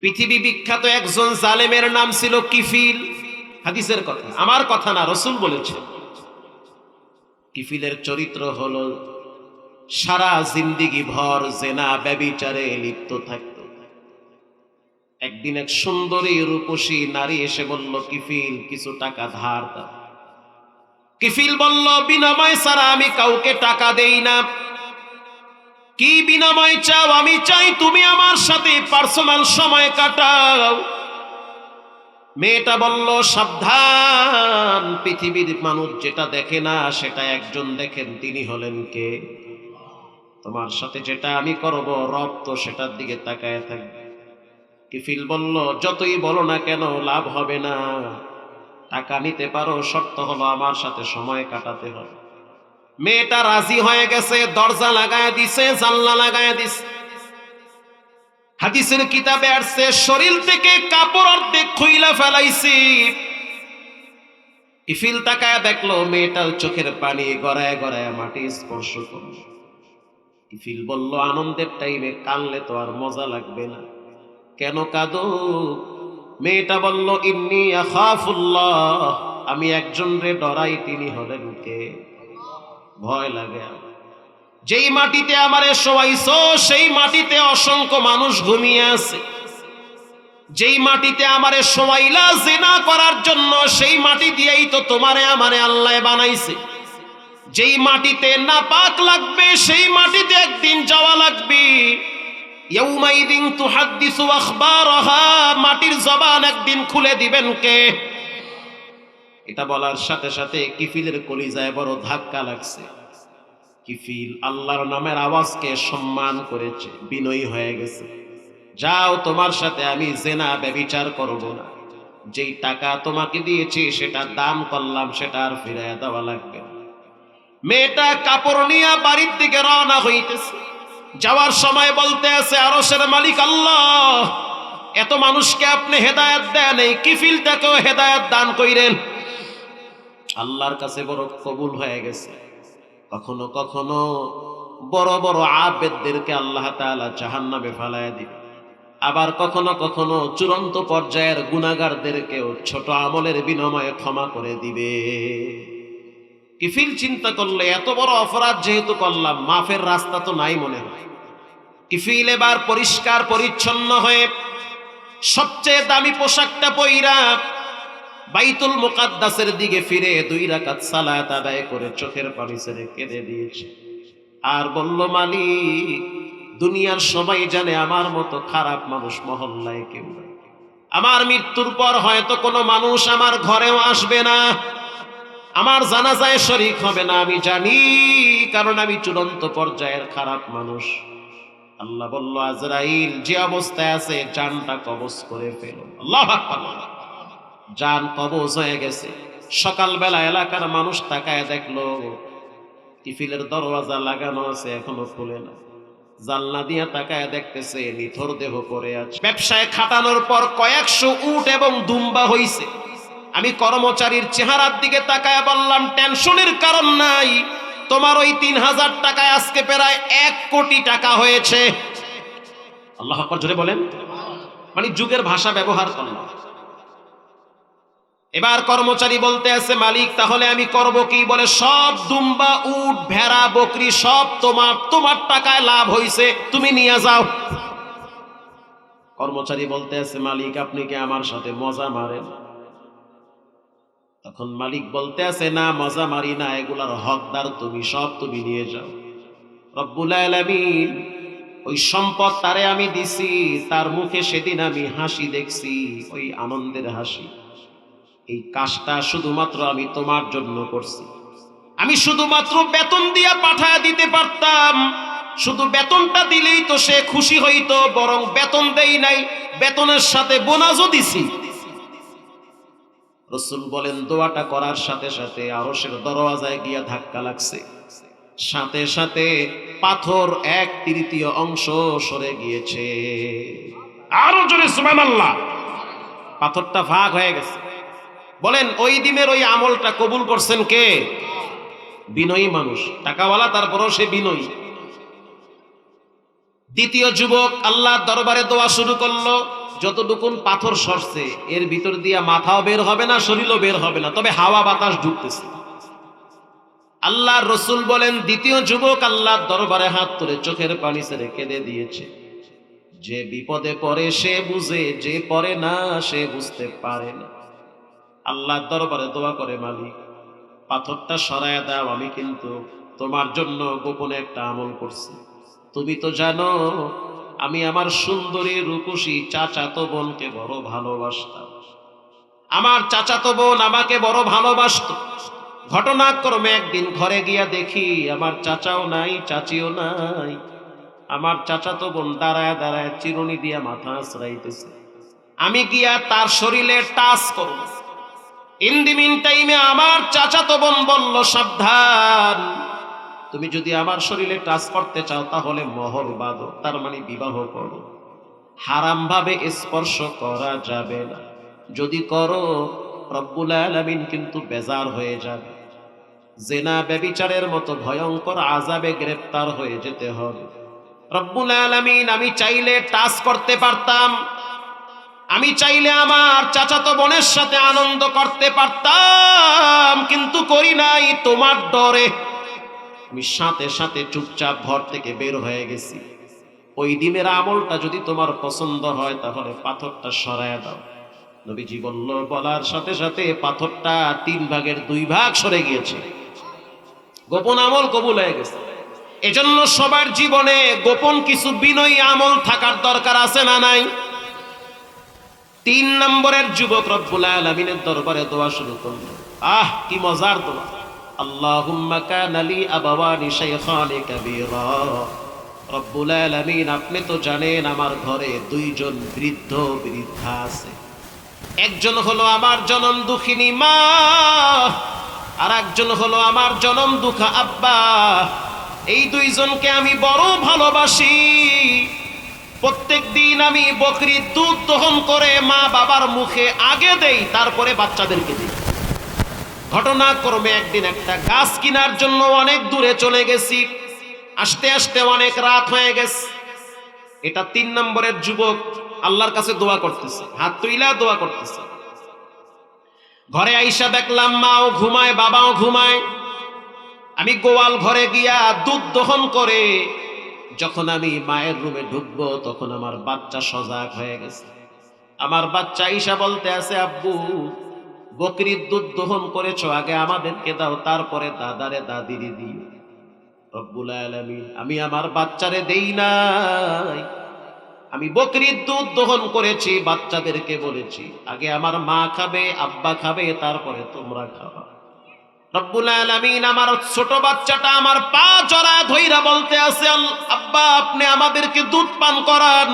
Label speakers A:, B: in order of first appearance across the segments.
A: পৃথিবী বিখ্যাত একজন জালেমের নাম ছিল কিফিল। হাদিসের কথা, আমার কথা না, রাসূল বলেছেন। কিফিলের চরিত্র হলো সারা জিন্দেগি ভর জেনা ব্যভিচারে লিপ্ত থাকত। একদিন এক সুন্দরী রূপসী নারী এসে বলল, কিফিল কিছু টাকা ধার দাও। কিফিল বলল, বিনিময় ছাড়া আমি কাউকে টাকা দেই না। কি বিনিময় চাও? আমি চাই তুমি আমার সাথে পার্সোনাল সময় কাটাও। মেয়েটা বলল, সাবধান, পৃথিবীর মানুষ যেটা দেখে না সেটা একজন দেখেন, তিনি হলেন কে? তোমার সাথে যেটা আমি করব, রব তো সেটার দিকে তাকায় থাকবে। কিফিল বলল, যতই বলো না কেন লাভ হবে না। টাকা নিতে পারো, শর্ত হলো আমার সাথে সময় কাটাতে হবে। মেয়েটা রাজি হয়ে গেছে, দরজা লাগায় দিছে, জানলা লাগায় দিছে। হাদিসের কিতাবে আসছে, শরীর থেকে কাপড় অর্ধেক খুইলা ফেলাইছি। কিফিল তাকায় দেখলো মেয়েটার চোখের পানি গড়ায় গড়ায় মাটি স্পর্শ করল। কিফিল বলল, আনন্দের টাইমে কানলে তো আর মজা লাগবে না, কেন কাঁদো? মেয়েটা বলল, ইন্নী আখাফুল্লাহ, আমি একজন রে ডরাই, তিনি হলেন কে? ভয় লাগে। যেই মাটিতে আমারে শোয়াইছো সেই মাটিতে অসংখ্য মানুষ ঘুমিয়ে আছে। যেই মাটিতে আমারে শোয়াইলা জিনা করার জন্য, সেই মাটি দিয়েই তো তোমারে আমারে আল্লাহ বানাইছে। যেই মাটিতে নাপাক লাগবে সেই মাটিতে একদিন যাওয়া লাগবে। ইয়াউমাইদিন তুহাদ্দিসু আখবারহা, মাটির জবান একদিন খুলে দিবেন কে? এটা বলার সাথে সাথে কিফিলের কলিজায় বড় ধাক্কা লাগছে। কিফিল আল্লাহর নামের আওয়াজকে সম্মান করেছে, বিনয়ী হয়ে গেছে। যাও, তোমার সাথে আমি জেনা ব্যভিচার করব না। যেই টাকা তোমাকে দিয়েছি সেটা দান করলাম, সেটা আর ফিরিয়ে দেওয়া লাগবে না। মেয়েটা কাপড় নিয়ে বাড়ির দিকে রওনা হইতেছে। যাওয়ার সময় বলতে আছে, আরশের মালিক আল্লাহ, এত মানুষকে আপনি হেদায়েত দেন, এই কিফিলটাকেও হেদায়েত দান কইরেন। আল্লাহর কাছে বড় কবুল হয়ে গেছে। কখনো কখনো বড় বড় আবেদদেরকে আল্লাহ তাআলা জাহান্নামে ফেলায় দিবে, আবার কখনো কখনো চূড়ান্ত পর্যায়ের গুনাহগারদেরকেও ছোট আমলের বিনিময়ে ক্ষমা করে দিবে। কিফিল চিন্তা করলে, এত বড় অপরাধ যেহেতু করলাম, মাফের রাস্তা তো নাই মনে হয়। কিফিল এবার পরিষ্কার পরিচ্ছন্ন হয়ে সবচেয়ে দামি পোশাকটা পইরা বাইতুল মুকাদ্দাসের দিকে ফিরে 2 রাকাত সালাত আদায় করে চোখের পানি ছেড়ে কেঁদে দিয়েছে। আর বলল, মালিক, দুনিয়ার সবাই জানে আমার মতো খারাপ মানুষ মহল্লায় কেউ নাই। আমার মৃত্যুর পর হয়তো কোনো মানুষ আমার ঘরেও আসবে না, আমার জানাজায় শরীক হবে না, আমি জানি, কারণ আমি চূড়ান্ত পর্যায়ের খারাপ মানুষ। আল্লাহ বলল, আজরাইল যে অবস্থায় আছে জানটা কবজ করে ফেলো। আল্লাহু আকবার। জান কবজ হয়ে গেছে। সকালবেলা এলাকার মানুষ তাকায় দেখলো কিফিলের দরওয়াজা লাগানো আছে, এখনো খুলে না। জানলা দিয়ে তাকায় দেখতেছে নিথর দেহ পড়ে আছে। ব্যবসায় খাটানোর পর কয়েকশো উট এবং দুম্বা হইছে। আমি কর্মচারীর চেহারার দিকে তাকায় বললাম, টেনশনের কারণ নাই, তোমার ওই 3000 টাকায় আজকে প্রায় 1 কোটি টাকা হয়েছে। আল্লাহু আকবার জোরে বলেন। মানে যুগের ভাষা ব্যবহার করলাম। এবার কর্মচারী বলতে আছে, মালিক তাহলে আমি করব কি? বলে, সব দুম্বা উট ভেড়া বকরি সব তোমার, তোমার টাকায় লাভ হইছে, তুমি নিয়ে যাও। কর্মচারী বলতে আছে, মালিক আপনি কি আমার সাথে মজা মারেন? তখন মালিক বলতে আছে, না মজা মারি না, এগুলার হকদার তুমি, সব তুমি নিয়ে যাও। রব্বুল আলামিন ওই সম্পদ তারে আমি দিছি, তার মুখে সেদিন আমি হাসি দেখছি, ওই আনন্দের হাসি। এই কাজটা শুধুমাত্র আমি তোমার জন্য করছি। আমি শুধুমাত্র বেতন দিয়া পাঠায় দিতে পারতাম, শুধু বেতনটা দিলেই তো সে খুশি হইতো, বরং বেতন দেই নাই, বেতনের সাথে বোনাসও দিছি। রাসূল বলেন, দোয়াটা করার সাথে সাথে আরশের দরওয়াজায় গিয়া ধাক্কা লাগছে। সাথে সাথে পাথর 1/3 অংশ সরে গিয়েছে। আরো জোরে সুবহানাল্লাহ। পাথরটা ভাগ হয়ে গেছে। বলেন, ওই দিনের ওই আমলটা কবুল করছেন কে? বিনয়ী মানুষ, টাকাওয়ালা, তারপরও সে বিনয়ী। দ্বিতীয় যুবক আল্লাহর দরবারে দোয়া শুরু করলো, যতটুকুন পাথর সরছে এর ভিতর দিয়া মাথাও বের হবে না, শরীরও বের হবে না, তবে হাওয়া বাতাস ঢুকতেছে। আল্লাহর রসুল বলেন, দ্বিতীয় যুবক আল্লাহর দরবারে হাত তুলে চোখের পানি ছেড়ে কেঁদে দিয়েছে। যে বিপদে পড়ে সে বুঝে, যে পড়ে না সে বুঝতে পারে না। আল্লাহর দরবারে দোয়া করে, মালিক পাথরটা সরায়া দাও, আমি কিন্তু তোমার জন্য গোপনে একটা আমল করছি। তুমি তো জানো আমি আমার সুন্দরী রূপসী চাচাতো বোনকে বড় ভালোবাসতাম। আমার চাচাতো বোন আমাকে বড় ভালোবাসত। ঘটনাক্রমে একদিন ঘরে গিয়া দেখি আমার চাচাও নাই, চাচিও নাই। আমার চাচাতো বোন দাঁড়ায় দাঁড়ায় চিরুনি দিয়া মাথা আঁচড়াইতেছে। আমি গিয়া তার শরীরে টাচ করব। ইন দি মিন টাইমে আমার চাচাতো বোন বলল, সাবধান, তুমি যদি আমার শরীরে টাচ করতে চাও তাহলে মোহর বাঁধো, তার মানে বিবাহ করো। হারাম ভাবে স্পর্শ করা যাবে না, যদি করো রব্বুল আলামিন কিন্তু বেজার হয়ে যাবে। জেনা ব্যভিচারের মতো ভয়ঙ্কর আযাবে গ্রেফতার হয়ে যেতে হবে। রব্বুল আলামিন আমি চাইলে টাচ করতে পারতাম, আমি চাইলে আমার চাচাতো বোনের সাথে আনন্দ করতে পারতাম, কিন্তু করি নাই তোমার ডরে। আমি সাথে সাথে চুপচাপ ঘর থেকে বের হয়ে গেছি। ওই দিনের আমলটা যদি তোমার পছন্দ হয় তাহলে পাথরটা সরায়া দাও। নবীজি বলল, বলার সাথে সাথে পাথরটা 3 ভাগের 2 ভাগ সরে গিয়েছে। গোপন আমল কবুল হয়ে গেছে। এজন্য সবার জীবনে গোপন কিছু বিনয়ী আমল থাকার দরকার আছে না নাই? 3 নম্বরের যুবক রব্বুল আলামিনের দরবারে দোয়া শুরু করলেন। কি মজার দোয়া! আল্লাহুম্মা কানা লি আবাওয়ানি শাইখানি কাবীরা। রব্বুল আলামিন আপনি তো জানেন আমার ঘরে 2 জন বৃদ্ধ বৃদ্ধা আছে। একজন হলো আমার জনম দুঃখিনী মা, আর একজন হলো আমার জনম দুঃখা আব্বা। এই 2 জনকে আমি বড় ভালোবাসি। প্রত্যেক দিন আমি বকরির দুধ দহন করে মা বাবার মুখে আগে দেই, তারপরে বাচ্চাদেরকে দিই। ঘটনাক্রমে একদিন একটা গাছ কেনার জন্য অনেক দূরে চলে গেছি। আসতে আসতে অনেক রাত হয়ে গেছে। এটা 3 নম্বরের যুবক আল্লাহর কাছে দোয়া করতেছে, হাত তুইলা দোয়া করতেছে। ঘরে আইসা দেখলাম মাও ঘুমায়, বাবাও ঘুমায়। আমি গোয়াল ঘরে গিয়া দুধ দহন করে যখন আমি মায়ের রুমে ঢুকবো তখন আমার বাচ্চা সজাগ হয়ে গেছে। আমার বাচ্চা আইসা বলতে আছে, আব্বু বকরির দুধ দহন করেছো, আগে আমাদেরকে দাও, তারপরে দাদারে দাদিরে দিও। রব্বুল আলামিন আমি আমার বাচ্চারে দেই নাই, আমি বকরির দুধ দহন করেছি, বাচ্চাদেরকে বলেছি আগে আমার মা খাবে, আব্বা খাবে, তারপরে তোমরা খাবা। রব্বুল আলামিন আমার ছোট বাচ্চাটা আমার পা জড়ায় ধইরা বলতে আছে, আব্বা আপনি আমাদেরকে দুধ পান করান।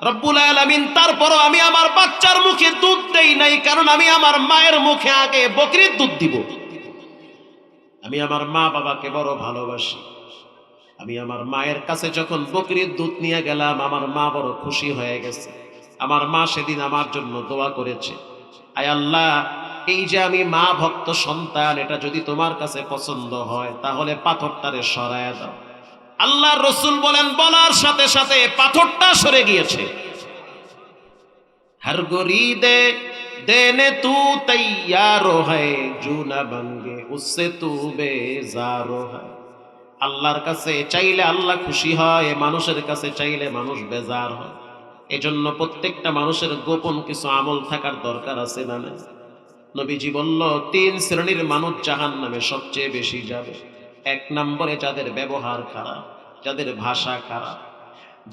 A: রব্বুল আলামিন তারপরও আমি আমার বাচ্চার মুখে দুধ দেই নাই, কারণ আমি আমার মায়ের মুখে আগে বকরির দুধ দিব। আমি আমার মা বাবাকে বড় ভালোবাসি। আমি আমার মায়ের কাছে যখন বকরির দুধ নিয়ে গেলাম আমার মা বড় খুশি হয়ে গেছে। আমার মা সেদিন আমার জন্য দোয়া করেছে, আয় আল্লাহ এই যে আমি মা ভক্ত সন্তান, এটা যদি তোমার কাছে পছন্দ হয় তাহলে পাথরটারে সরায়া দাও। আল্লাহর রাসূল বলেন, বলার সাথে সাথে পাথরটা সরে গিয়েছে। হর গরিদে দেনে তু তৈয়ারো হ্যায়, জু না ভাঙ্গে উসসে তু বেজারো হ্যায়। আল্লাহর কাছে চাইলে আল্লাহ খুশি হয়, মানুষের কাছে চাইলে মানুষ বেজার হয়। এজন্য প্রত্যেকটা মানুষের গোপন কিছু আমল থাকার দরকার আছে না? নবীজি বলল 3 শ্রেণীর মানুষ জাহান্নামে সবচেয়ে বেশি যাবে। 1 নম্বরে যাদের ব্যবহার খারাপ, যাদের ভাষা খারাপ।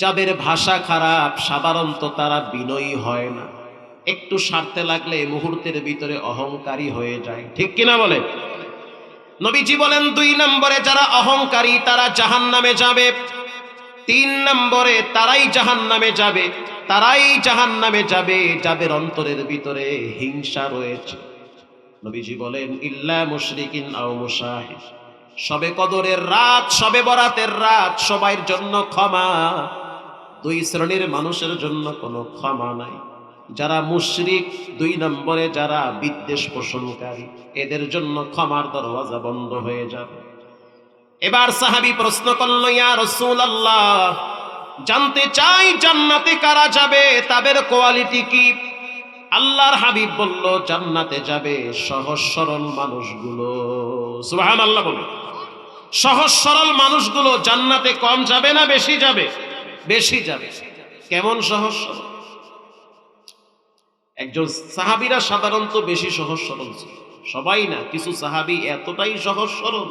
A: যাদের ভাষা খারাপ সাধারণত তারা বিনয়ী হয় না, একটু স্বার্থে লাগলে মুহূর্তের ভিতরে অহংকারী হয়ে যায়, ঠিক কিনা বলে? নবীজি বলেন 2 নম্বরে যারা অহংকারী তারা জাহান্নামে যাবে। 3 নম্বরে তারাই জাহান্নামে যাবে, তারাই জাহান্নামে যাবে যাদের অন্তরের ভিতরে হিংসা রয়েছে। নবীজি বলেন, ইল্লা মুশরিকিন আও মুশাহিদ, শবে কদরের রাত, শবে বরাতের রাত সবার জন্য ক্ষমা, 2 শ্রেণীর মানুষের জন্য কোনো ক্ষমা নাই। যারা মুশরিক, 2 নম্বরে যারা বিদ্বেষ পোষণকারী, এদের জন্য ক্ষমার দরওয়াজা বন্ধ হয়ে যাবে। এবার সাহাবী প্রশ্ন করল, ইয়া রাসূলুল্লাহ জানতে চাই জান্নাতে কারা যাবে, তাদের কোয়ালিটি কি? আল্লাহর হাবিব বলল জান্নাতে যাবে সহজ সরল মানুষগুলো। সুবহানাল্লাহ বলে। সহজ সরল মানুষগুলো জান্নাতে কম যাবে না বেশি যাবে? বেশি যাবে। কেমন সহজ সরল? একজন সাহাবীরা সাধারণত বেশি সহজ সরল ছিল, সবাই না, কিছু সাহাবী এতটাই সহজ সরল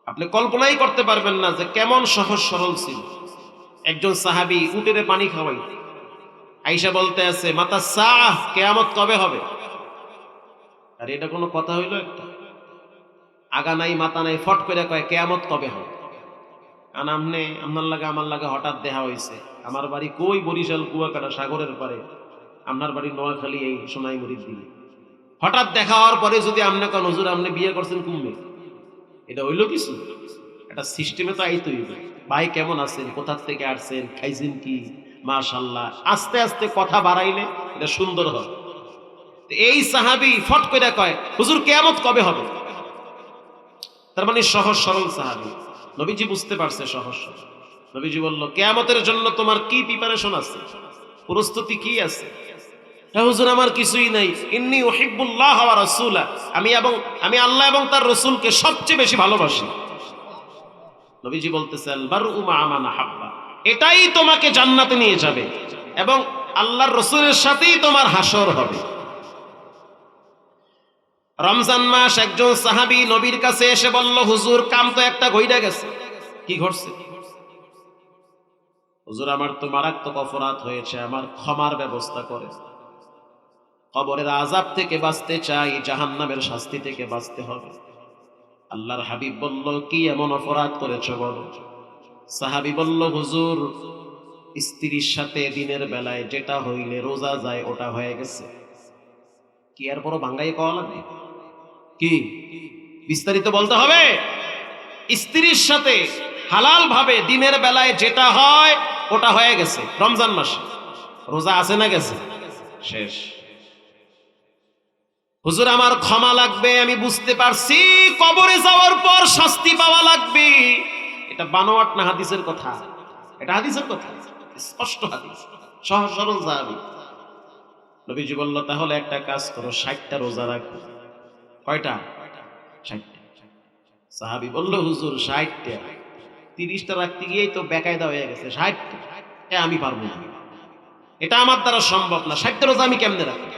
A: আপনি কল্পনাই করতে পারবেন না যে কেমন সহজ সরল ছিল। একজন সাহাবী উটেরে পানি খাওয়াই, আয়েশা বলতে আছে মাতা সাহ, কিয়ামত কবে হবে? আর এটা কোনো কথা হইল? একটা আগা নাই মাথা নাই, ফট করে কয় কিয়ামত কবে হবে। আর আমার লাগে হঠাৎ দেখা হয়েছে, আমার বাড়ি কই বরিশাল কুয়াকাটা সাগরের পারে, আপনার বাড়ি নোয়াখালী এই সোনাইমুড়ির দিকে। হঠাৎ দেখা হওয়ার পরে যদি আপনি কোন হুজুর আপনি বিয়ে করছেন কুম্ভে, এটা হইল কিছু? একটা সিস্টেমে তো আইতে হইবে। ভাই কেমন আছেন, কোথা থেকে আসছেন, খাইছেন কি, মাশাআল্লাহ, আস্তে আস্তে কথা বাড়াইলে এটা সুন্দর হয়। এই সাহাবী ফট করে কয় হুজুর কিয়ামত কবে হবে? তার মানে সহজ সরল সাহাবী। নবীজি বুঝতে পারছে সহজ সরল। নবীজি বলল কিয়ামতের জন্য তোমার কি প্রিপারেশন আছে, প্রস্তুতি কি আছে? হ্যাঁ হুজুর আমার কিছুই নাই, ইন্নী উহিব্বুল্লাহ ওয়া রাসূলা, আমি আল্লাহ এবং তার রাসূলকে সবচেয়ে বেশি ভালোবাসি। নবীজি বলতেছে আল বারউ মা মান আহাব্বা, এটাই তোমাকে জান্নাতে নিয়ে যাবে এবং আল্লাহর রাসূলের সাথেই তোমার হাসর হবে। রমজান মাস একজন সাহাবী নবীর কাছে এসে বলল হুজুর কাম তো একটা ঘইরা গেছে। কি ঘটছে? হুজুর আমার তো মারাত্মক অপরাধ হয়েছে, আমার ক্ষমার ব্যবস্থা করে। কবরের আযাব থেকে বাঁচতে চাই, জাহান্নামের শাস্তি থেকে বাঁচতে হবে। আল্লাহর হাবিব বলল কি এমন অপরাধ করেছো বলো? সাহাবী বলল হুজুর স্ত্রীর সাথে দিনের বেলায় যেটা হইলে রোজা যায় ওটা হয়ে গেছে। কি আর বড় বাঙ্গাই কওয়া লাগে? কি বিস্তারিত বলতে হবে? স্ত্রীর সাথে হালাল ভাবে দিনের বেলায় যেটা হয় ওটা হয়ে গেছে। রমজান মাসে রোজা আছে না গেছে? শেষ। হুজুর আমার ক্ষমা লাগবে, আমি বুঝতে পারছি কবরে যাওয়ার পর শাস্তি পাওয়া লাগবে। এটা বানোয়াট না হাদিসের কথা? এটা হাদিসের কথা, স্পষ্ট হাদিস, সহজ সরল সাহাবী। নবীজি বলল তাহলে একটা কাজ করো, 60টা রোজা রাখো। কয়টা? 60টা। সাহাবী বলল হুজুর 60টা, 30টা রাখতে গিয়েই তো বেকায়দা হয়ে গেছে। 60টা আমি পারবো না, এটা আমার দ্বারা সম্ভব না, 60টা রোজা আমি কেমনে রাখবো?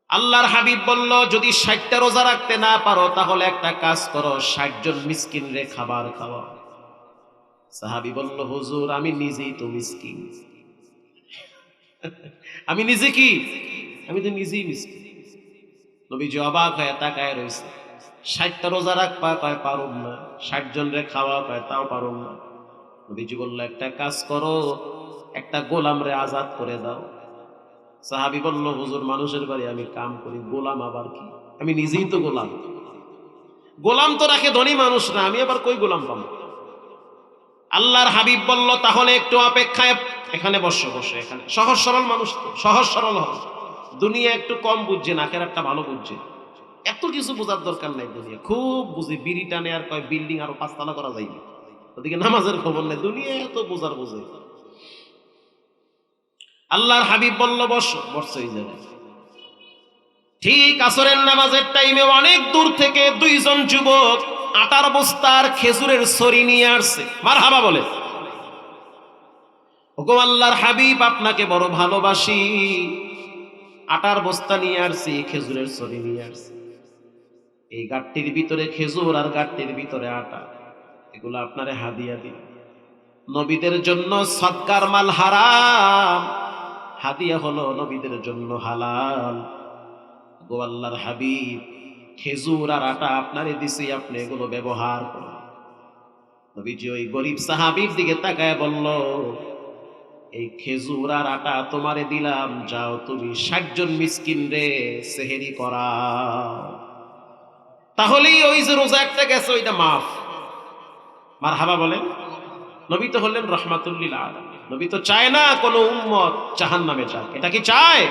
A: আল্লাহর হাবিব বলল যদি 60টা রোজা রাখতে না পারো তাহলে একটা কাজ করো, 60 জন মিসকিন রে খাবার খাওয়াও। সাহাবী বলল হুজুর আমি নিজেই তো মিসকিন। আমি নিজে কি? আমি তো নিজেই মিসকিন। নবীজি অবাক হয়ে তাকায় রইছে। 60টা রোজা রাখবা কয় পারুম না, 60 জন রে খাওয়া কয় তাও পারুম না। নবীজি বলল একটা কাজ করো, একটা গোলাম রে আজাদ করে দাও। সাহাবী বলল হুজুর মানুষের বাড়ি আমি কাম করি, গোলাম আবার কি? আমি নিজেই তো গোলাম। গোলাম তো রাখে ধনী মানুষ না, আমি আবার কই গোলাম পাবো? আল্লাহর হাবিব বলল তাহলে একটু অপেক্ষায় এখানে বসো, বসে এখানে। সহজ সরল মানুষ তো, সহজ সরল হও। দুনিয়া একটু কম বুঝছে, আখিরাতটা ভালো বুঝছে। এত কিছু বোঝার দরকার নাই, দুনিয়া খুব বুঝে। বিড়ি টানে আর কয় বিল্ডিং আরো 5 তলা করা যাইবে, ওদিকে নামাজের খবর নেই। দুনিয়া এত বোঝার বোঝে। আল্লাহর হাবিব বলল বসো, বসছে এই জায়গায়। ঠিক আসরের নামাজের টাইমে অনেক দূর থেকে 2 জন যুবক আটার বস্তার খেজুরের ছড়ি নিয়ে আসছে। মারহাবা বলে। ওগো আল্লাহর হাবিব আপনাকে বড় ভালোবাসি, আটার বস্তা নিয়ে আসছি, খেজুরের ছড়ি নিয়ে আসছি। এই গাট্টির ভিতরে খেজুর আর গাট্টির ভিতরে আটা, এগুলো আপনারে হাদিয়া দিন। নবীদের জন্য সদকার মাল হারাম, হাদিয়া হলো নবীদের জন্য হালাল। গো আল্লাহর হাবিব খেজুর আর আটা আপনারে দিছি, আপনি এগুলো ব্যবহার করুন। নবীজি ওই গরিব সাহাবীর দিকে তাকায় বলল এই খেজুর আর আটা তোমারে দিলাম, যাও তুমি 60 জন মিসকিন রে সেহেরি করাও। তাহলেই ওই যে রোজা একটা গেছে ওইটা মাফ। মারহাবা বলেন। নবী তো হলেন রাহমাতুল লিল আলামিন। নবী তো চায় না কোন উম্মত জাহান্নামে যাক, এটা কি চায়?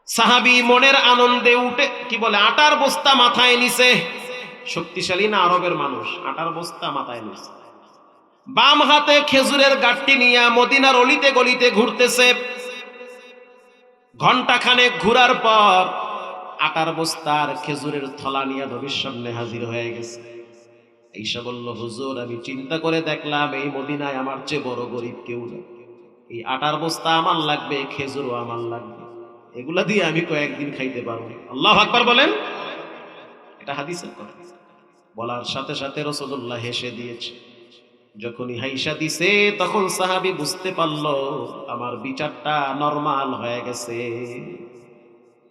A: সাহাবী মনের আনন্দে উঠে কি বলে আটার বস্তা মাথায় নিছে, শক্তিশালী না আরবের মানুষ, আটার বস্তা মাথায় নিয়েছে, বাম হাতে খেজুরের গাঁটটি নিয়ে মদিনার অলিতে গলিতে ঘুরতেছে। ঘন্টাখানেক ঘুরার পর আটার বস্তার খেজুরের থলা নিয়ে নবীর সামনে হাজির হয়ে গেছে। ঈশা বলল, হুজুর আমি চিন্তা করে দেখলাম এই মদিনায় আমার চেয়ে বড় গরিব কেউ নেই, এই আটার বস্তা আমার লাগবে, খেজুরও আমার লাগবে, এগুলা দিয়ে আমি কয়েকদিন খাইতে পারবো। আল্লাহু আকবার বলেন। এটা হাদিসের কথা। বলার সাথে সাথে রাসূলুল্লাহ হেসে দিয়েছে। যখনই হাইসা দিছে তখন সাহাবী বুঝতে পারলো আমার বিচারটা নরমাল হয়ে গেছে।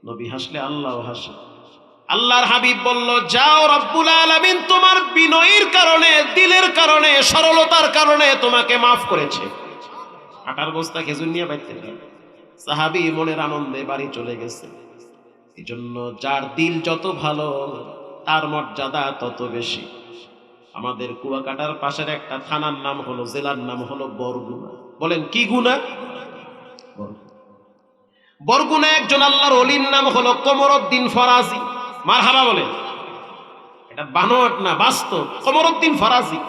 A: নবী হাসলে আল্লাহ হাসে। আল্লাহর হাবিব বলল, যাও, রব্বুল আলামিন তোমার বিনয়ের কারণে, দিলের কারণে, সরলতার কারণে তোমাকে মাফ করেছে। আটার বস্তা খেজুর নিয়ে বাইতে গেল। সাহাবী মনের আনন্দে বাড়ি চলে গেছে। এই জন্য যার দিল যত ভালো তার মর্যাদা তত বেশি। আমাদের কুয়াকাটার পাশের একটা থানার নাম হলো, জেলার নাম হলো বরগুনা। বলেন কি গুনা? বরগুনা একজন আল্লাহর ওলির নাম হলো কমরউদ্দিন ফরাজি। মারহাবা বলেন। এটা বানোয়াট না, বাস্তব। কমরউদ্দিন ফরাজি,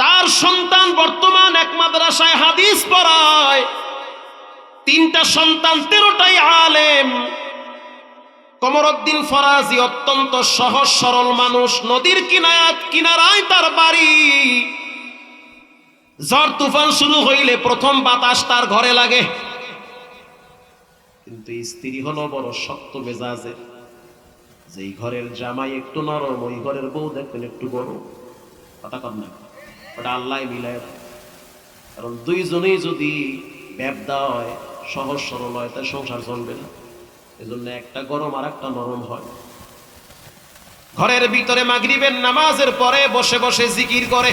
A: তার সন্তান বর্তমান এক মাদ্রাসায় হাদিস পড়ায়। 3টা সন্তান, 13টাই আলেম। কমরউদ্দিন ফরাজি অত্যন্ত সহজ সরল মানুষ। নদীর কিনারায় তার বাড়ি। ঝড় তুফান শুরু হইলে প্রথম বাতাস তার ঘরে লাগে। কিন্তু স্ত্রী হলো বড় শক্ত মেজাজের। যেই ঘরের জামাই একটু নরম, ওই ঘরের বউ দেখবেন একটু বড়। কথা কর না, ওটা আল্লাহ মিলায়। কারণ দুইজনেই যদি ব্যবদা হয়, সহজ সরল হয়, তার সংসার চলবে না। এজন্য একটা গরম আর একটা নরম হয়। ঘরের ভিতরে মাগরিবের নামাজের পরে বসে বসে জিকির করে,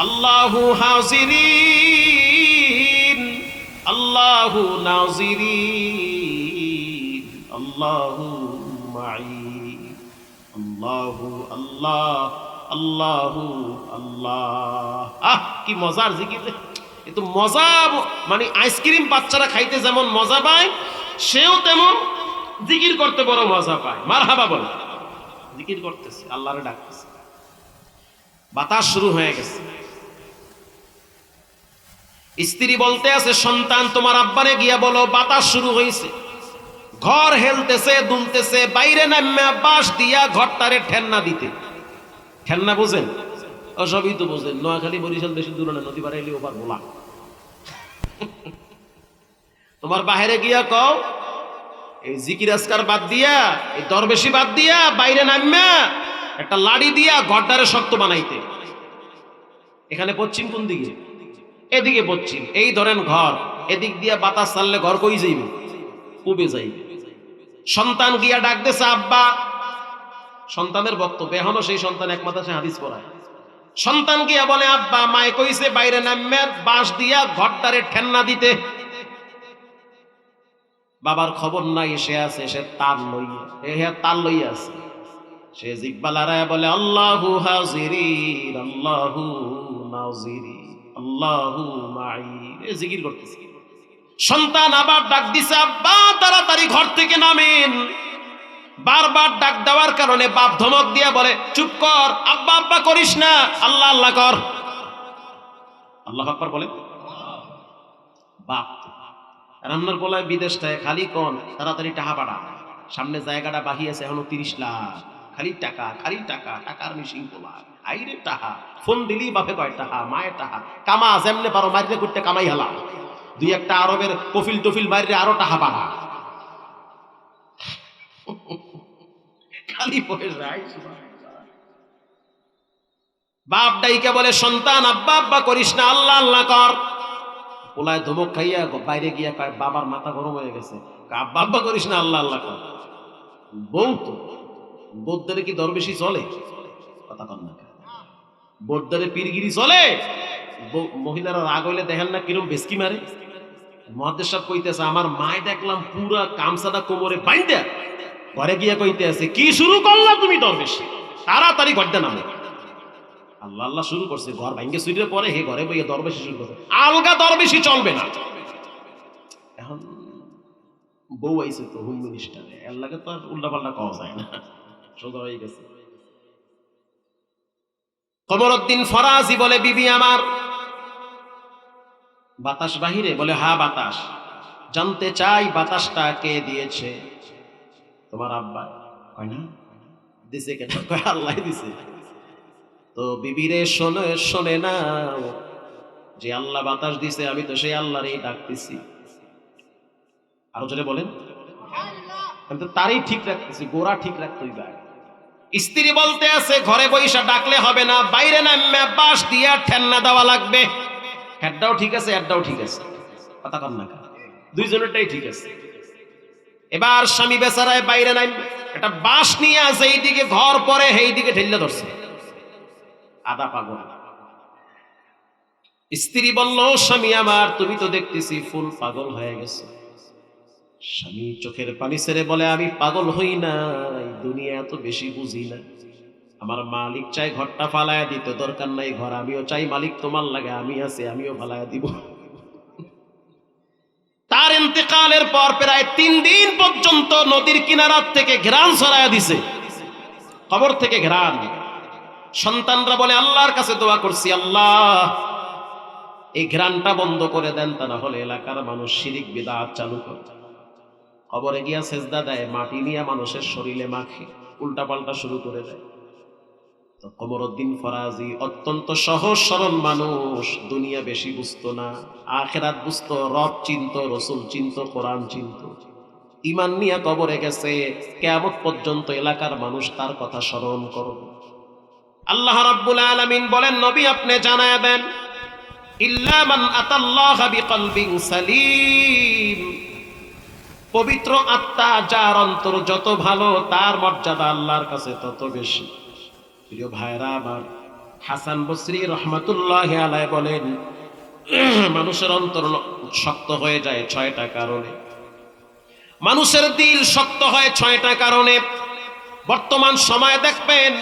A: আল্লাহু হাজিরিন আল্লাহু নাজিরিন আল্লাহু মাই আল্লাহু আল্লাহ আল্লাহু আল্লাহ। কি মজার জিকির! কিন্তু মজা মানে আইসক্রিম বাচ্চারা খাইতে যেমন মজা পায়, সেও তেমন জিকির করতে বড় মজা পায়। মারহাবা বলে জিকির করতেছে, আল্লাহরে ডাকতেছে। বাতাস শুরু হয়ে গেছে। স্ত্রী বলতে আছে, সন্তান তোমার আব্বারে গিয়া বলো বাতাস শুরু হয়েছে। ঘর হেলতেছে, দুলতেছে, বাইরে নামে বাঁশ দিয়া ঘরটারে ঠেন্না দিতে। ঠেন্না বোঝেন? ও সবই তো বোঝেন। নোয়াখালী বরিশাল বেশি দূরে না, নদী বাড়াইলে ওবার বলা। তোমার বাহিরে গিয়া কও, এই জিকির আজকার বাদ দিয়া, এই দরবেশি বাদ দিয়া বাইরে নামা একটা লাড়ি দিয়া ঘরটারে শক্ত বানাইতে। এখানে পশ্চিম কোন দিকে? এদিকে পশ্চিম। এই ধরেন ঘর, এদিক দিয়া বাতাস চাললে ঘর কই যাইবে? পূবে যাইবে। সন্তান গিয়া ডাক দেছে আব্বা। সন্তানের বক্তব্য, এখনো সেই সন্তান এক মাদ্রাসায় হাদিস পড়ায়। সন্তান গিয়া বলে, আব্বা মায়ে কইছে বাইরে নামে বাঁশ দিয়া ঘরটারে ঠেন্না দিতে। বাবার খবর নাই, সে আছে, সে তার লইয়া, তার লইয়া আছে। সে জিব্বা লড়ায় বলে, আল্লাহু হাজিরিন আল্লাহু নাজিরিন আল্লাহু মাই। জিকির করতেছে। সন্তান আবার ডাক দিছে, আব্বা তাড়াতাড়ি ঘর থেকে নামেন। বারবার ডাক দেওয়ার কারণে বাপ ধমক দিয়া বলে, চুপ কর, আব্বা আব্বা করিস না, আল্লাহ আল্লাহ কর। আল্লাহু আকবার বলে। বাপ রান্নার বলায় বিদেশটায় খালি কন তাড়াতাড়ি টাকা পাঠা, সামনে জায়গাটা বাহিয়েছে এখনো 30 লাখ। খালি টাকা, খালি টাকা, টাকার মিশিং বলা। আইরে টাকা, ফোন দিলি বাপে কয় টাকা, মায়ের টাকা। কামা যেমনে পারো মারিতে করতে কামাই হালা। 2-1টা আরবের কফিল টফিল মারিলে আরো টাকা পাঠা। খালি পয়সা। বাপ ডাইকা বলে, সন্তান আব্বা আব্বা করিস না, আল্লাহ আল্লাহ কর। পোলায় ধমক খাইয়া বাইরে গিয়া কয়, বাবার মাথা গরম হয়ে গেছে, আব্বা আব্বা করিস না, আল্লাহ আল্লাহ কর। বউ তো বৌদ্ধরে কি দরবেশি চলে? কথা কন না। বৌদ্ধরে পীরগিরি চলে? মহিলারা রাগ হইলে দেখেন না কিরম বেসকি মারে। মুহাদ্দিস সাহেব কইতেছে, আমার মায় দেখলাম পুরা গামছাটা কোমরে বাইন্ধা ঘরে গিয়া কইতে আছে, কি শুরু করলা তুমি দরবেশি? তাড়াতাড়ি ঘরটা নামে। আল্লাহ আল্লাহ শুরু করছে, ঘর ভাঙ্গে সুইরে পরে হে ঘরে বইয়ে দরবেশি শুরু করছে। আলগা দরবেশি চলবে না। এখন বউ আইছে তো হোম মিনিস্টারে, এর লাগে তো আর উল্টা পাল্টা কওয়া যায় না, সোজা হয়ে গেছে। কমরউদ্দিন ফরাজি বলে, বিবি আমার, বাতাস বাহিরে? বলে হ্যাঁ বাতাস। জানতে চাই বাতাসটা কে দিয়েছে? তোমার আব্বা। কয় না, দিছে কেন? কয় আল্লাহ দিছে। তো বিবিরে শোনে, শোনে না যে আল্লাহ বাতাস দিছে, আমি তো সেই আল্লাহরই ডাকতেছি। আরো জোরে বলেন। আমি তো তারই ঠিক রাখতেছি, গোড়া ঠিক রাখতে হইবে। স্ত্রী বলতে আছে ঘরে বইসা ডাকলে হবে না, বাইরে নামে বাঁশ দিয়া ঠেন্না দেওয়া লাগবে। হেডটাও ঠিক আছে, হেডটাও ঠিক আছে, কথা কন না, দুইজনেরটাই ঠিক আছে। এবার স্বামী বেচারায় বাইরে নাই, একটা বাঁশ নিয়ে আছে, এইদিকে ঘর পরে এই দিকে ঢেলে ধরছে, আদা পাগল। স্ত্রী বলল, স্বামী আমার, তুমি তো দেখতেছি ফুল পাগল হয়ে গেছে। স্বামী চোখের পানি ছেড়ে বলে, আমি পাগল হই না, দুনিয়া এত বেশি বুঝি না। আমার মালিক চাই ঘরটা ফালায়া দিতে, দরকার নাই ঘর, আমিও চাই মালিক তোমার লাগে, আমি আছি, আমিও ফালায়া দিব। তার ইন্তেকালের পর প্রায় 3 দিন পর্যন্ত নদীর কিনারার থেকে ঘ্রাণ ছড়ায়া দিছে, কবর থেকে ঘ্রাণ। সন্তানরা বলে, আল্লাহর কাছে দোয়া করছি, আল্লাহ এই ঘ্রাণটা বন্ধ করে দেন, তা না হলে এলাকার মানুষ শিরিক বিদআত চালু করে। কবরে গিয়া সেজদা দেয়, মাটি নিয়ে মানুষের শরীরে মাখে, উল্টা পাল্টা শুরু করে দেয়। তো কমরউদ্দিন ফরাজি অত্যন্ত সহজ সরল মানুষ, দুনিয়া বেশি বুঝতো না, আখিরাত বুঝতো, রব চিনত, রসুল চিনত, কোরআন চিনত। ঈমান নিয়ে কবরে গেছে, কিয়ামত পর্যন্ত এলাকার মানুষ তার কথা স্মরণ করবে। আল্লাহ রাব্বুল আলামিন বলেন, নবী আপনি জানায়া দেন, ইল্লা মান আতাল্লাহা বিকলবিন সালিম, পবিত্র আত্মা যার অন্তর যত ভালো, তার মর্যাদা আল্লাহর কাছে তত বেশি। প্রিয় ভাইরা আমার, হাসান বসরি রহমাতুল্লাহি আলাইহি বলেন, মানুষের অন্তর শক্ত হয়ে যায় 6টা কারণে। মানুষের দিল শক্ত হয় 6টা কারণে। বর্তমান সময়ে দেখবেন,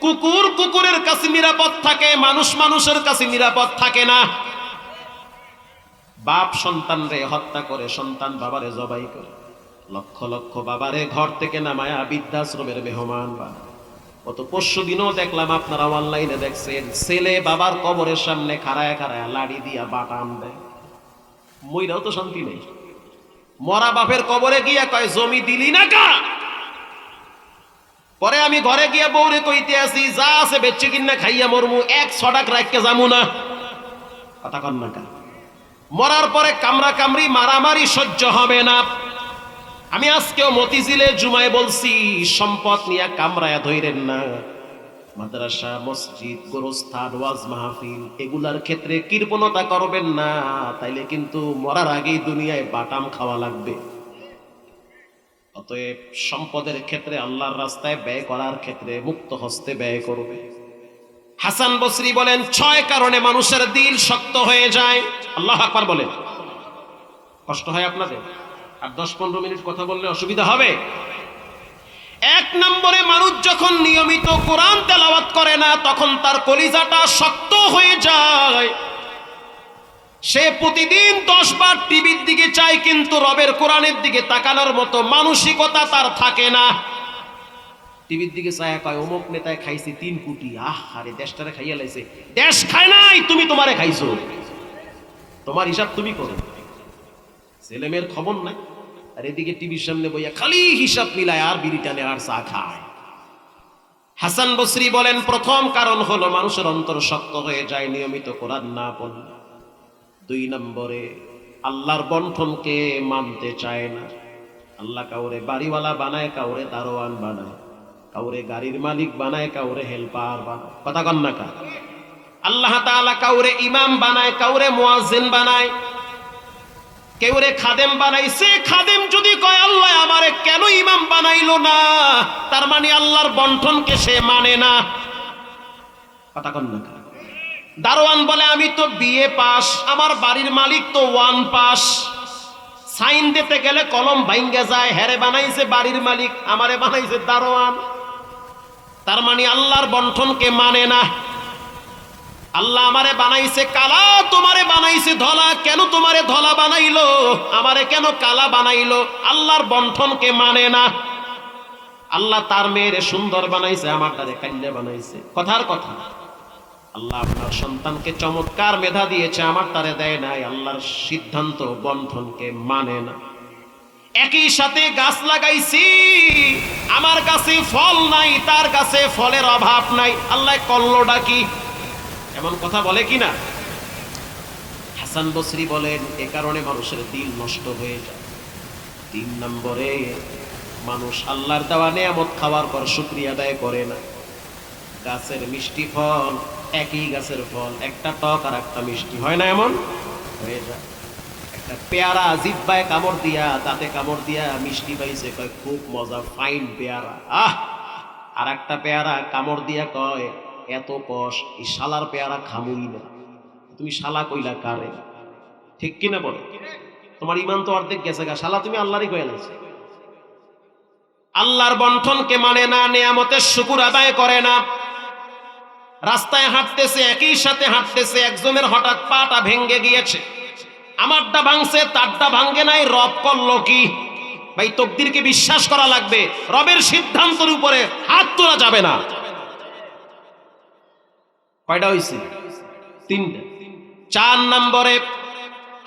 A: কুকুর কুকুরের কাছে নিরাপদ থাকে, মানুষ মানুষের কাছে নিরাপদ থাকে না। বাপ সন্তানরে হত্যা করে, সন্তান বাবারে জবাই করে, লক্ষ লক্ষ বাবারে ঘর থেকে নামায়া বৃদ্ধাশ্রমের মেহমান বানায়। গত পরশু দিনও দেখলাম, আপনারা অনলাইনে দেখছেন, ছেলে বাবার কবরের সামনে খাড়ায় খাড়ায় লাড়ি দিয়া বাটাম দেয়। মইরাও তো শান্তি নেই। মরা বাপের কবরে গিয়া কয়, জমি দিলি না কা? পরে আমি ঘরে গিয়া বউরে কইতে আসি, যা আছে বেচে কিনা খাইয়া মরমু, 1 ছটাক রাখতে যামু না, কথা কন না কা? মরার পরে কামরা কামড়ি মারামারি সহ্য হবে না। আমি আজকেও মতিঝিলে জুমায় বলছি, সম্পদ নিয়ে কামরায়া ধইরেন না। মাদ্রাসা, মসজিদ, গোরস্থান, ওয়াজ মাহফিল, এগুলার ক্ষেত্রে কৃপণতা করবেন না, তাইলে কিন্তু মরার আগেই দুনিয়ায় বাটাম খাওয়া লাগবে। অতএব সম্পদের ক্ষেত্রে, আল্লাহর রাস্তায় ব্যয় করার ক্ষেত্রে মুক্ত হস্তে ব্যয় করবে। হাসান বসরি বলেন, 6 কারণে মানুষের দিল শক্ত হয়ে যায়। আল্লাহু আকবার বলেন। কষ্ট হয় আপনাদের? আর 10-15 মিনিট কথা বললে অসুবিধা হবে? 1 নম্বরে, মানুষ যখন নিয়মিত কোরআন তেলাওয়াত করে না, তখন তার কলিজাটা শক্ত হয়ে যায়। সে প্রতিদিন 10 বার টিভির দিকে চায়, কিন্তু রবের কোরআনের দিকে তাকানোর মতো মানসিকতা তার থাকে না। টিভির দিকে চায়, কয় অমুক নেতায় খাইছে 3 কোটি, আরে দেশটারে খাইয়া লাইছে। দেশ খায় নাই, তুমি তোমারে খাইছো, তোমার হিসাব তুমি করো। ছেলে মেয়ের খবর নাই, আর এদিকে টিভির সামনে বইয়া খালি হিসাব মিলায়, আর বিড়ি টানে, আর চা খায়। হাসান বসরি বলেন, প্রথম কারণ হলো মানুষের অন্তর শক্ত হয়ে যায় নিয়মিত কোরআন না পড়লে। 2 নম্বরে, আল্লাহর বন্টনকে মানতে চায় না। আল্লাহ কাউরে বাড়িওয়ালা বানায়, কাউরে দারোয়ান বানায়, কাউরে গাড়ির মালিক বানায়, কাউরে হেল্পার বানায়, কথা কন না কা? আল্লাহ তাআলা কাউরে ইমাম বানায়, কাউরে মুয়াজ্জিন বানায়, কেউরে খাদেম বানাইছে। খাদেম যদি কয়, আল্লাহ আমারে কেন ইমাম বানাইলো না, তার মানে আল্লাহর বন্টনকে সে মানে না, কথা কন না কা? দারোয়ান বলে, আমি তো বিএ পাস, আমার বাড়ির মালিক তো 1 পাস, সাইন দিতে গেলে কলম ভাঙ্গে যায়, হেরে বানাইছে বাড়ির মালিক, আমারে বানাইছে দারোয়ান, তার মানে আল্লাহর বন্টনকে মানে না। আল্লাহ আমারে বানাইছে কালা, তোমারে বানাইছে ধলা, কেন তোমারে ধলা বানাইলো, আমারে কেন কালা বানাইলো? আল্লাহর বন্টনকে মানে না। আল্লাহ তার মেয়েরে সুন্দর বানাইছে, আমার তারে কাল্লা বানাইছে, কথার কথা। আল্লাহ আপনার সন্তানকে চমৎকার মেধা দিয়েছে, আমার তারে দেয় নাই। আল্লাহর সিদ্ধান্ত বন্ধনকে মানে না। একই সাথে গাছ লাগাইছি, আমার কাছে ফল নাই, তার কাছে ফলের অভাব নাই, আল্লাহ করলোটা কি? এমন কথা বলে কিনা? হাসান বসরি বলেন এ কারণে মানুষের দিল নষ্ট হয়ে যায়। 3 নম্বরে, মানুষ আল্লাহর দেওয়া নেয়ামত খাওয়ার পর শুকরিয়া আদায় করে না। গাছের মিষ্টি ফল, একই গাছের ফল, একটা টক আর একটা মিষ্টি, হয় না এমন? হয়ে যায়। একটা পেয়ারা জিহ্বায় কামড় দিয়া, দাঁতে কামড় দিয়া মিষ্টি পাইছে, কয় খুব মজা, ফাইন পেয়ারা। আর একটা পেয়ারা কামড় দিয়া কয় এত কষ, এই শালার পেয়ারা খামুই না। তুমি শালা কইলা কারে? ঠিক কিনা বলো? তোমার ইমান তো অর্ধেক গেছে গা, শালা তুমি আল্লাহরই কয়ে লাগছে। আল্লাহর বন্ধনকে মানে না, নেয়ামতের শুকর আদায় করে না। রাস্তায় হাঁটতেছে, একই সাথে হাঁটতেছে, একজনের হঠাৎ পাটা ভেঙ্গে গিয়েছে, আমারটা ভাঙছে, তারটা ভাঙ্গে নাই, রব করলো কি? ভাই, তকদিরকে বিশ্বাস করা লাগবে, রবের সিদ্ধান্তের উপরে হাত তোলা যাবে না। কয়টা হইছে? 3টা। 4 নম্বরে,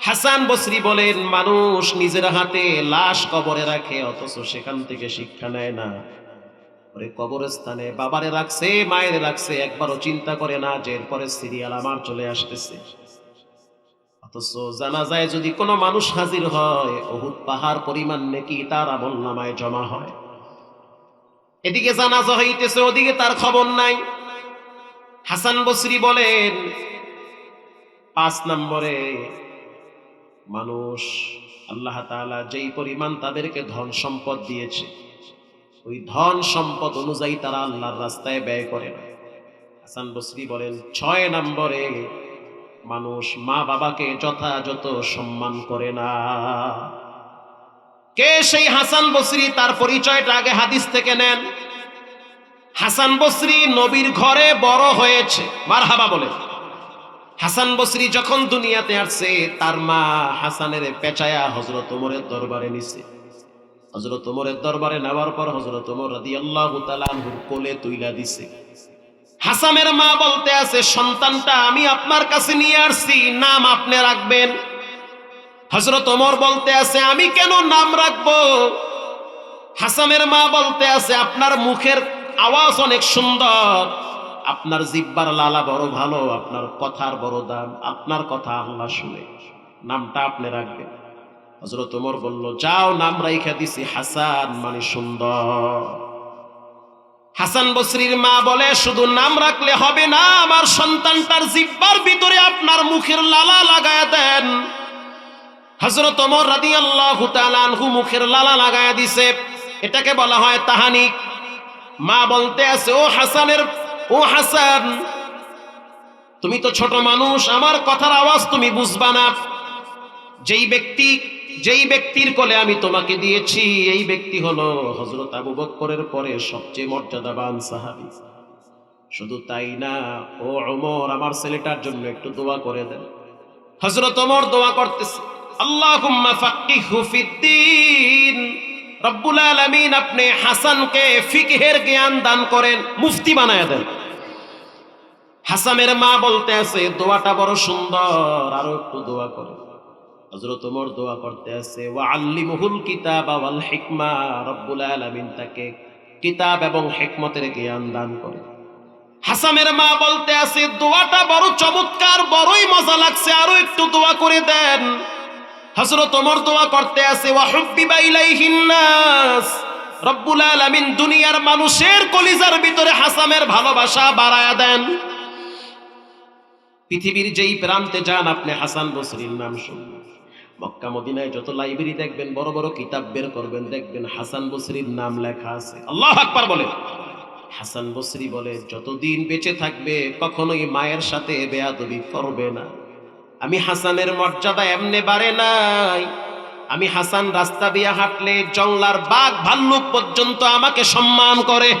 A: হাসান বসরি বলেন মানুষ নিজের হাতে লাশ কবরে রাখে, অথচ সেখান থেকে শিক্ষা নেয় না। ওরে কবরস্থানে বাবারে রাখছে, মায়ের রাখছে, একবারও চিন্তা করে না যে এরপরে সিরিয়াল আমার চলে আসতেছে। অথচ জানাজায় যদি কোনো মানুষ হাজির হয়, উহুদ পাহাড় পরিমাণ নেকি তার আমলনামায় জমা হয়। এদিকে জানাজা হইতেছে, ওদিকে তার খবর নাই। হাসান বসরি বলেন 5 নম্বরে, মানুষ আল্লাহ তাআলা যেই পরিমাণ তাদেরকে ধন সম্পদ দিয়েছে, ওই ধন সম্পদ অনুযায়ী তারা আল্লাহর রাস্তায় ব্যয় করে না। হাসান বসরি বলেন 6 নম্বরে, মানুষ মা বাবাকে যথাযথ সম্মান করে না। কে সেই হাসান বসরি? তার পরিচয়টা আগে হাদিস থেকে নেন। হাসান বসরি নবীর ঘরে বড় হয়েছে, মারহাবা বলে। হাসান বসরি যখন দুনিয়াতে আসছে, তার মা হাসানের পেঁচায়া হযরত ওমরের দরবারে নিছে। হযরত ওমরের দরবারে নেওয়ার পর হযরত ওমর রাদিয়াল্লাহু তাআলা আনহুর কোলে তুইলা দিছে। হাসানের মা বলতে আছে, সন্তানটা আমি আপনার কাছে নিয়ে আসছি, নাম আপনি রাখবেন। হযরত ওমর বলতে আছে, আমি কেন নাম রাখবো? হাসানের মা বলতে আছে, আপনার মুখের আওয়াজ অনেক সুন্দর, আপনার জিহ্বার লালা বড় ভালো, আপনার কথার বড় দাম, আপনার কথা আল্লাহ শুনে, নামটা আপনি রাখবেন। হযরত ওমর বলল, যাও, নাম রাইখা দিছি হাসান, মানে সুন্দর। হাসান বসরির মা বলে, শুধু নাম রাখলে হবে না, আমার সন্তানটার জিহ্বার ভিতরে আপনার মুখের লালা লাগায়া দেন। হযরত ওমর রাদিয়াল্লাহু তাআলা আনহু মুখের লালা লাগায়া দিছে। এটাকে বলা হয় তাহানিক। মা বলতে আছে, ও হাসান, তুমি তো ছোট মানুষ, আমার কথার আওয়াজ তুমি বুঝবা না। যেই ব্যক্তির কোলে আমি তোমাকে দিয়েছি, এই ব্যক্তি হলো হযরত আবু বকরের পরে সবচেয়ে মর্যাদাবান সাহাবী। শুধু তাই না, ও ওমর, আমার ছেলেটার জন্য একটু দোয়া করে দেন। হযরত ওমর দোয়া করতেছে, আল্লাহুম্মা ফাক্কিহু ফিদ্দীন, রব্বুল আলামিন আপনি হাসানকে ফিকহের জ্ঞান দান করেন, মুফতি বানায় দেন। হাসানের মা বলতে আছে, দোয়াটা বড় সুন্দর, আরো একটু দোয়া করে। হযরত ওমর দোয়া করতে আছে, ওয়া আল্লিমুহুল কিতাবা ওয়াল হিকমা, রব্বুল আলামিন তাকে কিতাব এবং হিকমতের জ্ঞান দান করে। হাসানের মা বলতে আছে, দোয়াটা বড় চমৎকার, বড়ই মজা লাগছে, আরো একটু দোয়া করে দেন। হযরত ওমর দোয়া করতে আছে, ওয়া হুব্বিবা ইলাইহিন নাস, রব্বুল আলামিন দুনিয়ার মানুষের কলিজার ভিতরে হাসানের ভালোবাসা বাড়ায়া দেন। পৃথিবীর যেই প্রান্তে যান, আপনি হাসান বসরির নাম শুনবেন। মক্কা মদিনায় যত লাইব্রেরি দেখবেন, বড় বড় কিতাব বের করবেন, দেখবেন হাসান বসরির নাম লেখা আছে। আল্লাহু আকবার বলে। হাসান বসরি বলে, যতদিন বেঁচে থাকবে কখনোই মায়ের সাথে বেয়াদবি করবে না। আমি হাসানের মর্যাদা এমনি বাড়ে নাই, আমি হাসান রাস্তা দিয়ে হাঁটলে জঙ্গলার বাঘ ভাল্লুক পর্যন্ত আমাকে সম্মান করে।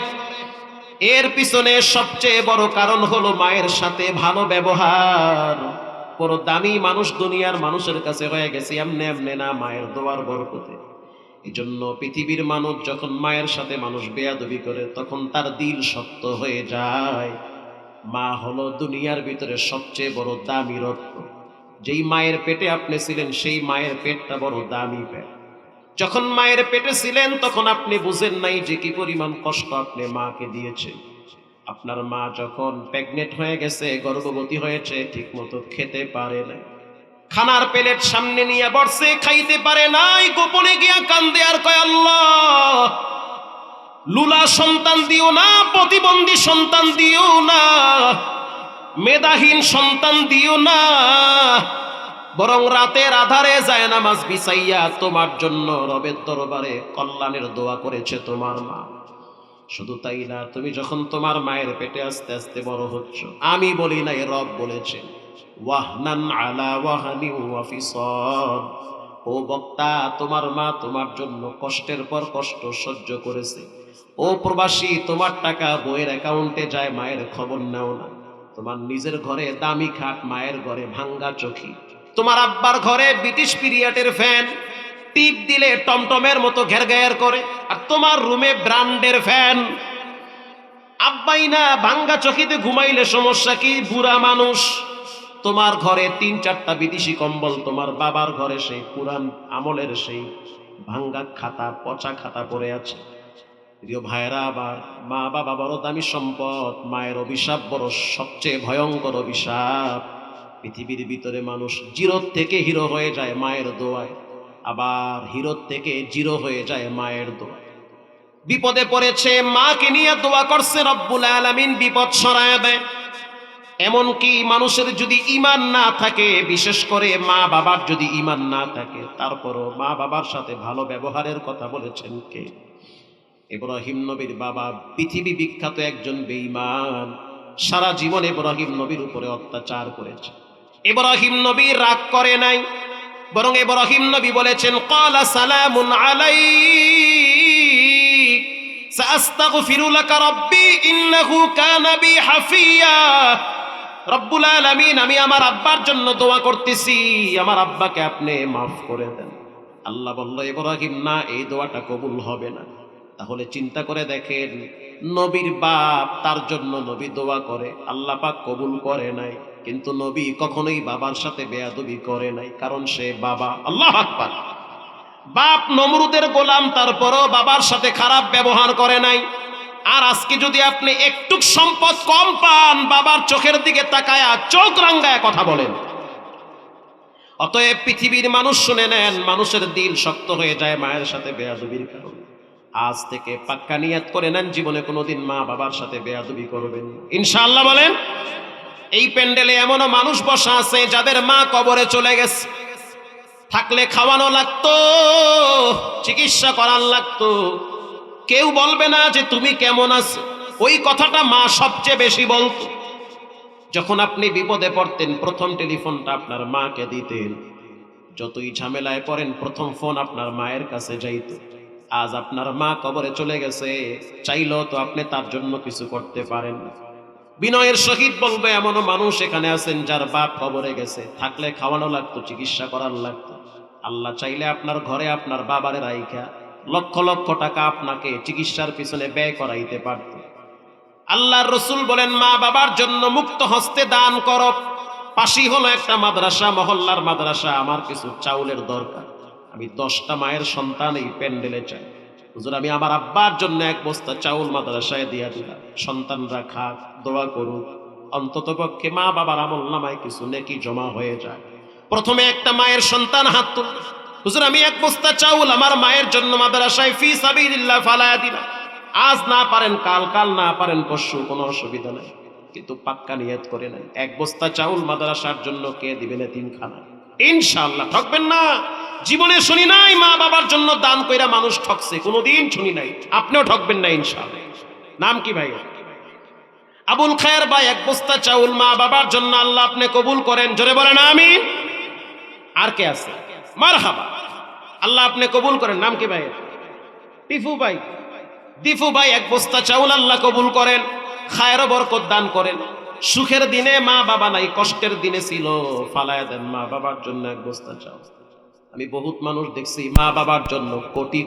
A: এর পিছনে সবচেয়ে বড় কারণ হলো মায়ের সাথে ভালো ব্যবহার। বড় দামি মানুষ দুনিয়ার মানুষের কাছে হয়ে গেছে এমনে এমনে না, মায়ের দোয়ার বরকতে। এই জন্য পৃথিবীর মানুষ যখন মায়ের সাথে মানুষ বেয়াদবি করে, তখন তার দিল শক্ত হয়ে যায়। মা হলো দুনিয়ার ভিতরে সবচেয়ে বড় দামি রত্ন। যেই মায়ের পেটে আপনি ছিলেন সেই মায়ের পেটটা বড় দামি পেট। যখন মায়ের পেটে ছিলেন তখন আপনি বুঝেন নাই যে কি পরিমাণ কষ্ট আপনি মাকে দিয়েছেন। আপনার মা যখন প্রেগনেন্ট হয়ে গেছে, গর্ভবতী হয়েছে, ঠিক মতো খেতে পারে না, খানার প্লেট সামনে নিয়ে বসে খাইতে পারে নাই, গোপনে গিয়া কান্দে আর কয় আল্লাহ, লুলা সন্তান দিও না, প্রতিবন্ধী সন্তান দিও না, মেধাহীন সন্তান দিও না, বরং রাতের আধারে যায় নামাজ বিছাইয়া তোমার জন্য রবের দরবারে কল্যাণের দোয়া করেছে তোমার মা। শুধু তাই না, তুমি যখন তোমার মায়ের পেটে আস্তে আস্তে বড় হচ্ছ, আমি বলি নাই, রব বলেছেন ওয়াহনান আলা ওয়াহানি ওয়া ফিসাল। ও বক্তা, তোমার মা তোমার জন্য কষ্টের পর কষ্ট সহ্য করেছে। ও প্রবাসী, তোমার টাকা বইয়ের অ্যাকাউন্টে যায়, মায়ের খবর নাও না। তোমার নিজের ঘরে দামি খাট, মায়ের ঘরে ভাঙ্গা চোখি। তোমার আব্বার ঘরে ব্রিটিশ পিরিয়ডের ফ্যান, টিপ দিলে টমটমের মতো ঘেরঘের করে, আর তোমার রুমে ব্র্যান্ডের ফ্যান। আব্বাই না ভাঙ্গা চোখিতে ঘুমাইলে সমস্যা কি? বুড়া মানুষ। তোমার ঘরে 3-4টা বিদেশি কম্বল, তোমার বাবার ঘরে সেই পুরান আমলের সেই ভাঙ্গা খাতা, পচা খাতা পড়ে আছে। প্রিয় ভাইরা, আবার মা বাবা বড় দামি সম্পদ, মায়ের অভিশাপ বড় সবচেয়ে ভয়ঙ্কর অভিশাপ। পৃথিবীর ভিতরে মানুষ জিরো থেকে হিরো হয়ে যায় মায়ের দোয়ায়, আবার হিরো থেকে জিরো হয়ে যায় মায়ের দোয়ায়। বিপদে পড়েছে, মাকে নিয়ে দোয়া করছে, রব্বুল আলামিন বিপদ সরায় দেয়। এমনকি মানুষের যদি ঈমান না থাকে, বিশেষ করে মা বাবার যদি ঈমান না থাকে, তারপরও মা বাবার সাথে ভালো ব্যবহারের কথা বলেছেন কে? ইব্রাহিম নবীর বাবা পৃথিবী বিখ্যাত একজন বেঈমান, সারা জীবন ইব্রাহিম নবীর উপরে অত্যাচার করেছে। ইব্রাহিম নবী রাগ করে নাই, বরং ইব্রাহিম নবী বলেছেন ক্বালা সালামুন আলাইক সাআস্তাগফিরু লাকা রাব্বি ইন্নাহু কানা বি হাফিয়া। রব্বুল আলামিন, আমি আমার আব্বার জন্য দোয়া করতেছি, আমার আব্বাকে আপনি মাফ করে দেন। আল্লাহ বলল, ইব্রাহিম না, এই দোয়াটা কবুল হবে না। তাহলে চিন্তা করে দেখেন, নবীর বাপ, তার জন্য নবী দোয়া করে, আল্লাহ পাক কবুল করে নাই। কিন্তু নবী কখনোই বাবার সাথে বেয়াদবি করে নাই, কারণ সে বাবা। আল্লাহু আকবার। বাপ নমরুদের গোলাম, তারপরও বাবার সাথে খারাপ ব্যবহার করে নাই। আর আজকে যদি আপনি একটু সম্পদ কম পান, বাবার চোখের দিকে তাকায়া চোখ রাঙ্গায় কথা বলেন। অতএব পৃথিবীর মানুষ শুনে নেন, মানুষের দিল শক্ত হয়ে যায় মায়ের সাথে বেয়াদবির কারণে। আজ থেকে পাক্কা নিয়ত করে নেন, জীবনে কোনোদিন মা বাবার সাথে বেয়াদবি করবেন ইনশাআল্লাহ। বলেন। এই প্যান্ডেলে এমনও মানুষ বসা আছে যাদের মা কবরে চলে গেছে, থাকলে খাওয়ানো লাগতো, চিকিৎসা করার লাগতো, কেউ বলবে না যে তুমি কেমন আছো। ওই কথাটা মা সবচেয়ে বেশি বলতো। যখন আপনি বিপদে পড়তেন, প্রথম টেলিফোনটা আপনার মাকে দিতেন। যতই ঝামেলায় পড়েন, প্রথম ফোন আপনার মায়ের কাছে যাইত। আজ আপনার মা কবরে চলে গেছে, চাইলেও তো আপনি তার জন্য কিছু করতে পারেন না। বিনয়ের সহিত বলবে, এমনও মানুষ এখানে আছেন যার বাপ কবরে গেছে, থাকলে খাওয়ানো লাগতো, চিকিৎসা করার লাগতো। আল্লাহ চাইলে আপনার ঘরে আপনার বাবারে রাইখা লক্ষ লক্ষ টাকা আপনাকে চিকিৎসার পিছনে ব্যয় করাইতে পারত। আল্লাহর রাসূল বলেন, মা বাবার জন্য মুক্ত হস্তে দান করো। পাশি হলো একটা মাদ্রাসা, মহল্লার মাদ্রাসা, আমার কিছু চাউলের দরকার, আমি 10টা মায়ের সন্তান এই প্যান্ডেলে চাই। হুজুর, আমি আমার আব্বার জন্য 1 বস্তা চাউল মাদ্রাসায় দিয়া দিলাম, সন্তানরা খাক, দোয়া করুক, অন্তত পক্ষে মা বাবার আমল নামায় কিছু নেকি জমা হয়ে যায়। প্রথমে একটা মায়ের সন্তান হাত তুলল, হুজুর আমি 1 বস্তা চাউল আমার মায়ের জন্য মাদ্রাসায় ফি সাবিলিল্লাহ ফালায়া দিলাম। আজ না পারেন কাল, কাল না পারেন পরশু, কোনো অসুবিধা নাই, কিন্তু পাক্কা নিয়ত করে নেন 1 বস্তা চাউল মাদ্রাসার জন্য কে দিবেন এতিমখানা। ইনশাআল্লাহ ঠকবেন না। জীবনে শুনি নাই মা বাবার জন্য দান কইরা মানুষ ঠকছে, কোনোদিন শুনি নাই, আপনিও ঠকবেন না ইনশাআল্লাহ। নাম কি ভাই? আবুল খায়ের ভাই 1 বস্তা চাউল মা বাবার জন্য আল্লাহ আপনি কবুল করেন, জোরে বলেন আমিন। আর কে আছে? মারহাবা, আল্লাহ আপনি কবুল করেন। নাম কি ভাই? টিফু ভাই। দিফু ভাই 1 বস্তা চাউল আল্লাহ কবুল করেন, খায়ের বরকত দান করেন। সুখের দিনে মা বাবা নাই, কষ্টের দিনে ছিল, ফালায়া দেন মা বাবার জন্য 1 বস্তা চাউল। আমি বহুত মানুষ দেখছি মা বাবার জন্য কোটি